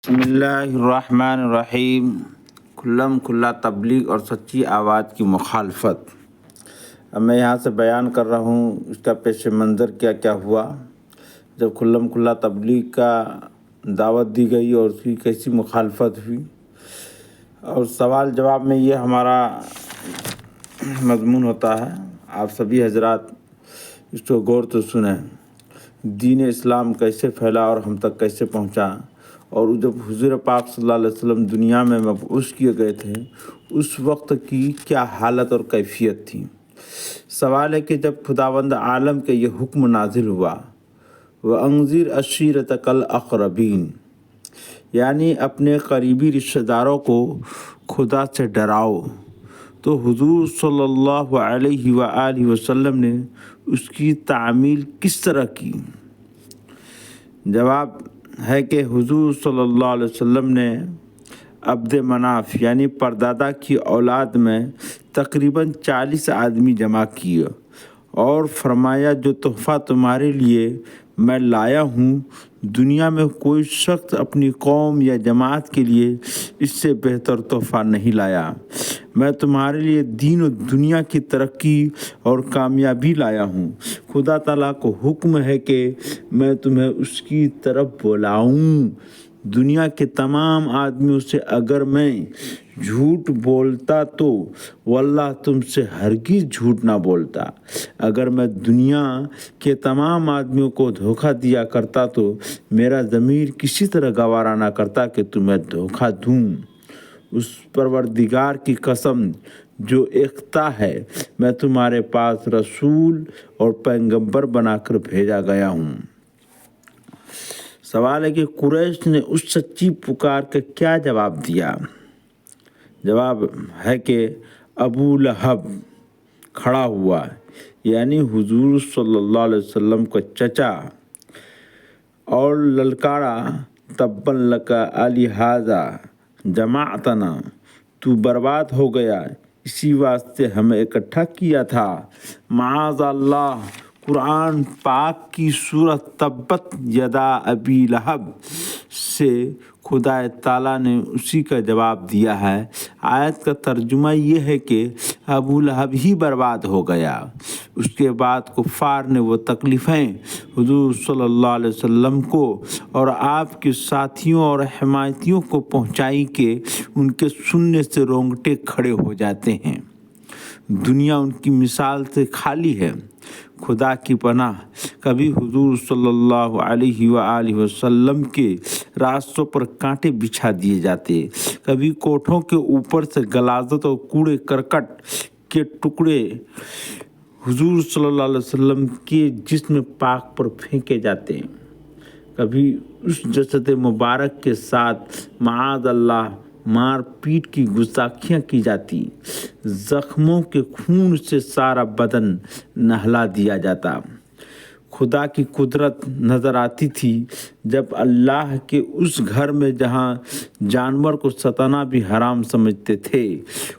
بسم اللہ الرحمن الرحیم۔ کھلم کھلا تبلیغ اور سچی آواز کی مخالفت۔ اب میں یہاں سے بیان کر رہا ہوں اس کا پیش منظر کیا ہوا جب کھلم کھلا تبلیغ کا دعوت دی گئی اور اس کی کیسی مخالفت ہوئی، اور سوال جواب میں یہ ہمارا مضمون ہوتا ہے۔ آپ سبھی حضرات اس کو غور سے سنیں۔ دین اسلام کیسے پھیلا اور ہم تک کیسے پہنچا، اور جب حضور پاک صلی اللہ علیہ وسلم دنیا میں مبعوث کیے گئے تھے اس وقت کی کیا حالت اور کیفیت تھی۔ سوال ہے کہ جب خداوند عالم کے یہ حکم نازل ہوا، وَأَنذِرْ عَشِيرَتَكَ الْأَقْرَبِينَ، یعنی اپنے قریبی رشتہ داروں کو خدا سے ڈراؤ، تو حضور صلی اللہ علیہ وآلہ وسلم نے اس کی تعمیل کس طرح کی؟ جواب ہے کہ حضور صلی اللہ علیہ وسلم نے عبد مناف یعنی پردادا کی اولاد میں تقریباً 40 آدمی جمع کیے اور فرمایا، جو تحفہ تمہارے لیے میں لایا ہوں دنیا میں کوئی شخص اپنی قوم یا جماعت کے لیے اس سے بہتر تحفہ نہیں لایا۔ میں تمہارے لیے دین و دنیا کی ترقی اور کامیابی لایا ہوں۔ خدا تعالیٰ کو حکم ہے کہ میں تمہیں اس کی طرف بلاؤں۔ دنیا کے تمام آدمیوں سے اگر میں جھوٹ بولتا تو واللہ تم سے ہرگز جھوٹ نہ بولتا۔ اگر میں دنیا کے تمام آدمیوں کو دھوکہ دیا کرتا تو میرا ضمیر کسی طرح گوارا نہ کرتا کہ تمہیں دھوکہ دوں۔ اس پروردگار کی قسم جو ایکتا ہے، میں تمہارے پاس رسول اور پیغمبر بنا کر بھیجا گیا ہوں۔ سوال ہے کہ قریش نے اس سچی پکار کا کیا جواب دیا؟ جواب ہے کہ ابو لہب کھڑا ہوا، یعنی حضور صلی اللہ علیہ وسلم کا چچا، اور للکارا، تبا لک لہذا جمعتنا، تو برباد ہو گیا، اسی واسطے ہمیں اکٹھا کیا تھا۔ معاذ اللہ، قرآن پاک کی سورۃ تبت یدا ابی لہب سے خدا تعالیٰ نے اسی کا جواب دیا ہے۔ آیت کا ترجمہ یہ ہے کہ ابو لہب ہی برباد ہو گیا۔ اس کے بعد کفار نے وہ تکلیفیں حضور صلی اللہ علیہ وسلم کو اور آپ کے ساتھیوں اور حمایتیوں کو پہنچائی کہ ان کے سننے سے رونگٹے کھڑے ہو جاتے ہیں۔ دنیا ان کی مثال سے خالی ہے۔ خدا کی پناہ، کبھی حضور صلی اللہ علیہ وآلہ وسلم کے راستوں پر کانٹے بچھا دیے جاتے، کبھی کوٹھوں کے اوپر سے غلاظت اور کوڑے کرکٹ کے ٹکڑے حضور صلی اللہ علیہ وسلم کے جسم پاک پر پھینکے جاتے، کبھی اس جسد مبارک کے ساتھ معاذ اللہ مار پیٹ کی گستاخیاں کی جاتی، زخموں کے خون سے سارا بدن نہلا دیا جاتا۔ خدا کی قدرت نظر آتی تھی جب اللہ کے اس گھر میں جہاں جانور کو ستانا بھی حرام سمجھتے تھے،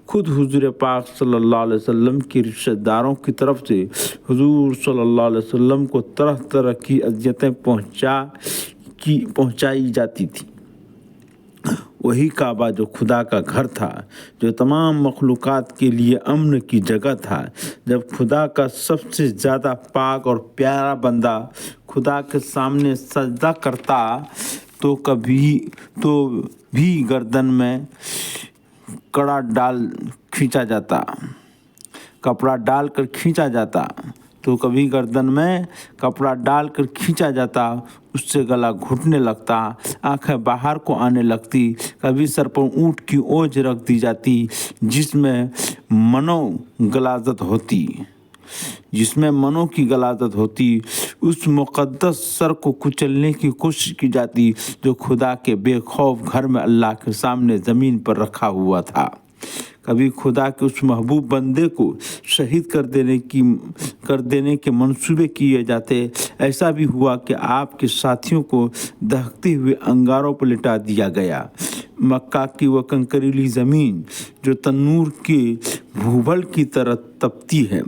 خود حضور پاک صلی اللہ علیہ وسلم کے رشتہ داروں کی طرف سے حضور صلی اللہ علیہ وسلم کو طرح طرح کی اذیتیں پہنچائی جاتی تھی۔ وہی کعبہ جو خدا کا گھر تھا، جو تمام مخلوقات کے لیے امن کی جگہ تھا، جب خدا کا سب سے زیادہ پاک اور پیارا بندہ خدا کے سامنے سجدہ کرتا تو بھی گردن میں کپڑا ڈال کر کھینچا جاتا، تو کبھی گردن میں کپڑا ڈال کر کھینچا جاتا، اس سے گلا گھٹنے لگتا، آنکھیں باہر کو آنے لگتی، کبھی سر پر اونٹ کی اوجھ رکھ دی جاتی جس میں منوں کی غلاظت ہوتی، اس مقدس سر کو کچلنے کی کوشش کی جاتی جو خدا کے بے خوف گھر میں اللہ کے سامنے زمین پر رکھا ہوا تھا۔ کبھی خدا کے اس محبوب بندے کو شہید کر دینے کے منصوبے کیے جاتے۔ ایسا بھی ہوا کہ آپ کے ساتھیوں کو دہکتے ہوئے انگاروں پر لٹا دیا گیا۔ مکہ کی وہ کنکریلی زمین جو تنور کے بھوبل کی طرح تپتی ہے،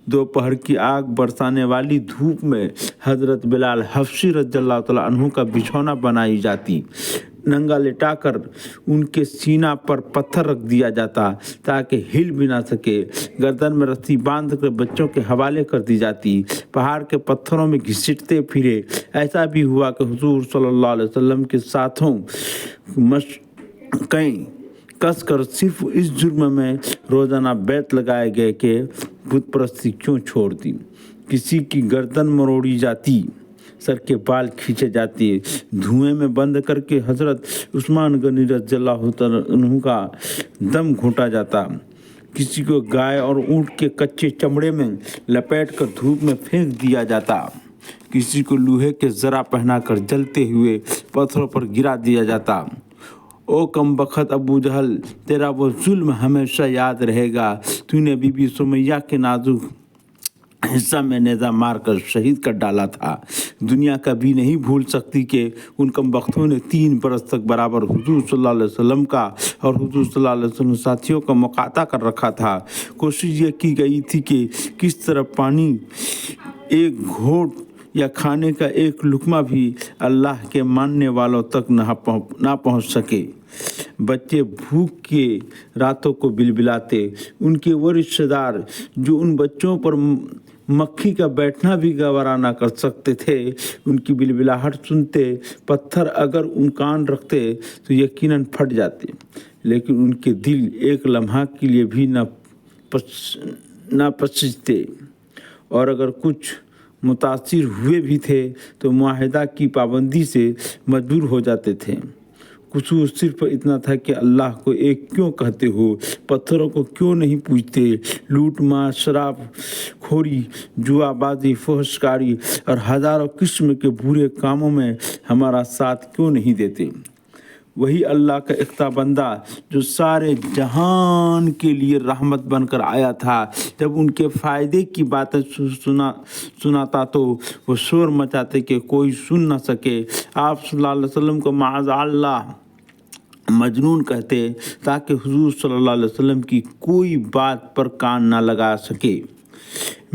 دوپہر کی آگ برسانے والی دھوپ میں حضرت بلال حبشی رضی اللہ تعالیٰ عنہ کا بچھونا بنائی جاتی، नंगा लिटाकर उनके सीना पर पत्थर रख दिया जाता ताकि हिल भी ना सके। गर्दन में रस्सी बांध कर बच्चों के हवाले कर दी जाती। पहाड़ के पत्थरों में घिसटते फिरे। ऐसा भी हुआ कि हुजूर सल्लल्लाहु अलैहि वसल्लम के साथों मशक़ें कस कर सिर्फ इस जुर्म में रोज़ाना बैत लगाए गए कि बुत परस्ती क्यों छोड़ दी। किसी की गर्दन मरोड़ी जाती, सर के बाल खींचे जाते, धुएं में बंद करके हज़रत उस्मान गनी रज़ियल्लाहु तआला अन्हु का दम घोंटा जाता। किसी को गाय और ऊँट के कच्चे चमड़े में लपेट कर धूप में फेंक दिया जाता। किसी को लोहे के ज़रा पहनाकर जलते हुए पत्थरों पर गिरा दिया जाता। ओ कमबख्त अबू जहल, तेरा वो जुल्म हमेशा याद रहेगा। तूने बीबी सुमैया के नाजुक हिस्सा में नेज़ा मार कर शहीद कर डाला था। दुनिया कभी नहीं भूल सकती कि उन कमबख्तों ने 3 बरस तक बराबर हुजूर सल्लल्लाहु अलैहि वसल्लम का और हुजूर सल्लल्लाहु अलैहि वसल्लम साथियों का मुकाता कर रखा था। कोशिश ये की गई थी कि किस तरह पानी एक घोट या खाने का एक लुकमा भी अल्लाह के मानने वालों तक ना पहुँच सके। बच्चे भूख के रातों को बिलबिलाते। उनके वो रिश्तेदार जो उन बच्चों पर मक्खी का बैठना भी गवारा ना कर सकते थे, उनकी बिलबिलाहट सुनते पत्थर अगर उन कान रखते तो यकीनन फट जाते। लेकिन उनके दिल एक लम्हा के लिए भी ना पसीजते और अगर कुछ मुतासिर हुए भी थे तो मुआहिदा की पाबंदी से मजबूर हो जाते थे। कसूर सिर्फ इतना था कि अल्लाह को एक क्यों कहते हो, पत्थरों को क्यों नहीं पूजते, लूट मार, शराब खोरी, जुआबाजी, फहशकारी और हज़ारों किस्म के बुरे कामों में हमारा साथ क्यों नहीं देते। वही अल्लाह का इख्ता बंदा जो सारे जहान के लिए रहमत बनकर आया था, जब उनके फ़ायदे की बातें सुनाता तो वो शोर मचाते कि कोई सुन न सके। आप सल्लल्लाहु अलैहि वसल्लम को माअज़ल्लाह मजनून कहते ताकि हुजूर सल्लल्लाहु अलैहि वसल्लम की कोई बात पर कान ना लगा सके।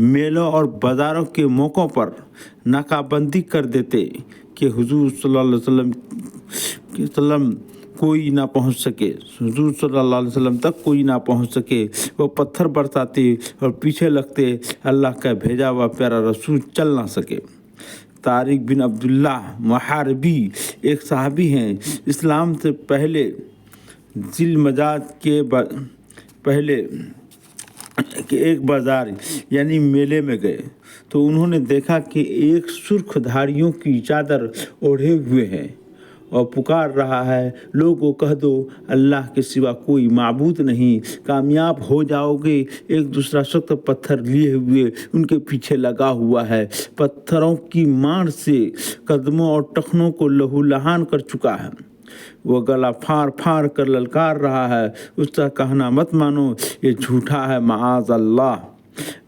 मेलों और बाज़ारों के मौक़ों पर नाकाबंदी कर देते कि हुजूर सल्लल्लाहु अलैहि वसल्लम कोई ना पहुंच सके, हुजूर सल्लल्लाहु अलैहि वसल्लम तक कोई ना पहुंच सके। वो पत्थर बरसाते और पीछे लगते अल्लाह का भेजा हुआ प्यारा रसूल चल ना सके। तारिक बिन अब्दुल्ला मुहारबी एक सहाबी हैं। इस्लाम से पहले जिलमजाज के पहले कि एक बाज़ार यानी मेले में गए तो उन्होंने देखा कि एक सुर्खधारियों की चादर ओढ़े हुए है और पुकार रहा है, लोगों कह दो अल्लाह के सिवा कोई माबूद नहीं, कामयाब हो जाओगे। एक दूसरा सख्त पत्थर लिए हुए उनके पीछे लगा हुआ है। पत्थरों की मार से कदमों और टखनों को लहूलुहान कर चुका है। वो गला फाड़ फाड़ कर ललकार रहा है, उसका कहना मत मानो, ये झूठा है, माआज़ अल्लाह।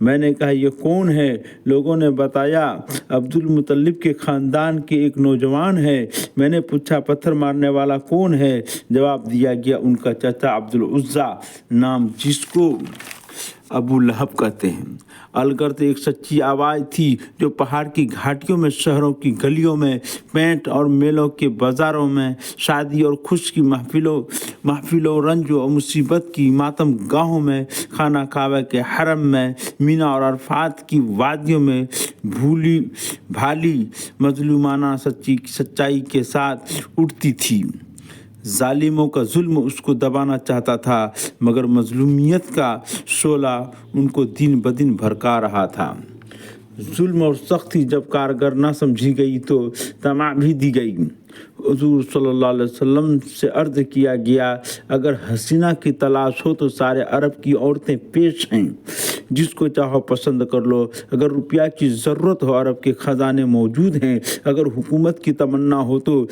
मैंने कहा ये कौन है? लोगों ने बताया अब्दुल मुतल्लिब के ख़ानदान के एक नौजवान है। मैंने पूछा पत्थर मारने वाला कौन है? जवाब दिया गया उनका चाचा अब्दुल उज़्ज़ा नाम, जिसको अबू लहब कहते हैं। अलगर्द एक सच्ची आवाज़ थी जो पहाड़ की घाटियों में, शहरों की गलियों में, पेंट और मेलों के बाज़ारों में, शादी और खुश की महफिलों, रंज और मुसीबत की मातम गाहों में, खाना काबा के हरम में, मीना और अरफात की वादियों में भूली भाली मजलूमाना सच्चाई के साथ उठती थी। जालिमों का जुल्म उसको दबाना चाहता था, मगर मजलूमियत का शोला उनको दिन ब दिन भड़का रहा था। जुल्म और सख्ती जब कारगर ना समझी गई तो तमा भी दी गई। हुजूर सल्लल्लाहु अलैहि वसल्लम से अर्ज़ किया गया, अगर हसीना की तलाश हो तो सारे अरब की औरतें पेश हैं, जिसको चाहो पसंद कर लो। अगर रुपया की ज़रूरत हो, अरब के ख़जाने मौजूद हैं। अगर हुकूमत की तमन्ना हो तो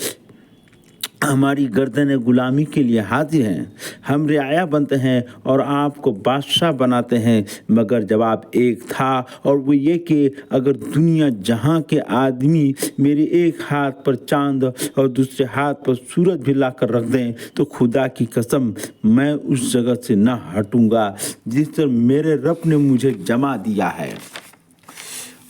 हमारी गर्दनें गुलामी के लिए हाजिर हैं। हम रियाया बनते हैं और आपको बादशाह बनाते हैं। मगर जवाब एक था, और वो ये कि अगर दुनिया जहां के आदमी मेरे एक हाथ पर चांद और दूसरे हाथ पर सूरज भी ला कर रख दें तो खुदा की कसम मैं उस जगह से न हटूंगा जिस पर मेरे रब ने मुझे जमा दिया है।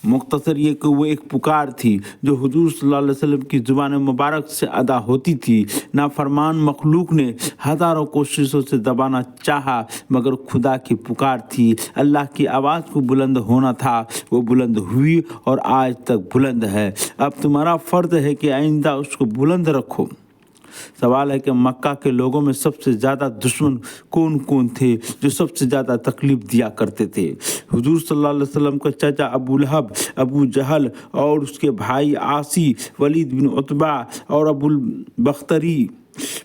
मुख्तसर ये कि वो एक पुकार थी जो हुजूर सल्लल्लाहु अलैहि वसल्लम की ज़ुबान मुबारक से अदा होती थी। नाफरमान मखलूक ने हज़ारों कोशिशों से दबाना चाहा मगर खुदा की पुकार थी। अल्लाह की आवाज़ को बुलंद होना था, वो बुलंद हुई और आज तक बुलंद है। अब तुम्हारा फ़र्ज़ है कि आइंदा उसको बुलंद रखो। सवाल है कि मक्का के लोगों में सबसे ज़्यादा दुश्मन कौन कौन थे जो सबसे ज़्यादा तकलीफ़ दिया करते थे? हुजूर सल्लल्लाहु अलैहि वसल्लम का चाचा अबू लहब, अबू जहल और उसके भाई आसी, वलीद बिन उतबा और अबुल बख्तरी,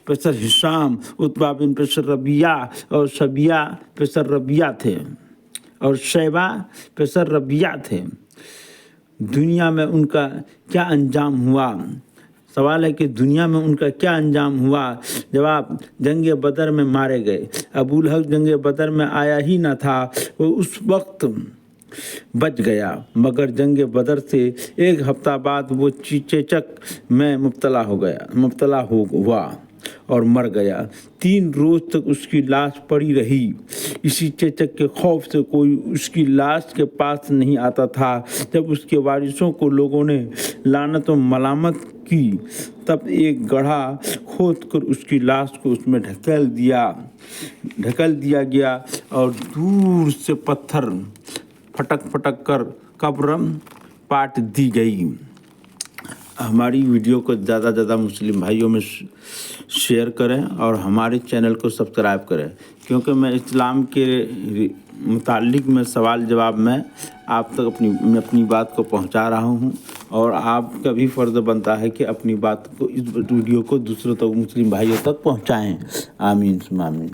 पेशर हिशाम, उतबा बिन पेशर रबिया और शबिया पेशर रबिया थे और शैबा पेशर रबिया थे। दुनिया में उनका क्या अंजाम हुआ? सवाल है कि दुनिया में उनका क्या अंजाम हुआ? जवाब, जंग बदर में मारे गए। अबू लहब जंग बदर में आया ही ना था, वो उस वक्त बच गया मगर जंग बदर से एक हफ्ता बाद वो चेचक में मुब्तला हुआ और मर गया। 3 रोज तक उसकी लाश पड़ी रही। इसी चेचक के खौफ से कोई उसकी लाश के पास नहीं आता था। जब उसके वारिसों को लोगों ने लानत और मलामत की तब एक गड्ढा खोद कर उसकी लाश को उसमें ढकेल दिया गया और दूर से पत्थर फटक कर कब्र पाट दी गई। हमारी वीडियो को ज़्यादा से ज़्यादा मुस्लिम भाइयों में शेयर करें और हमारे चैनल को सब्सक्राइब करें, क्योंकि मैं इस्लाम के मुतालिक में सवाल जवाब में आप तक अपनी बात को पहुंचा रहा हूं और आपका भी फ़र्ज़ बनता है कि अपनी बात को, इस वीडियो को दूसरों तक, मुस्लिम भाइयों तक पहुंचाएं। आमीन सुमा आमीन।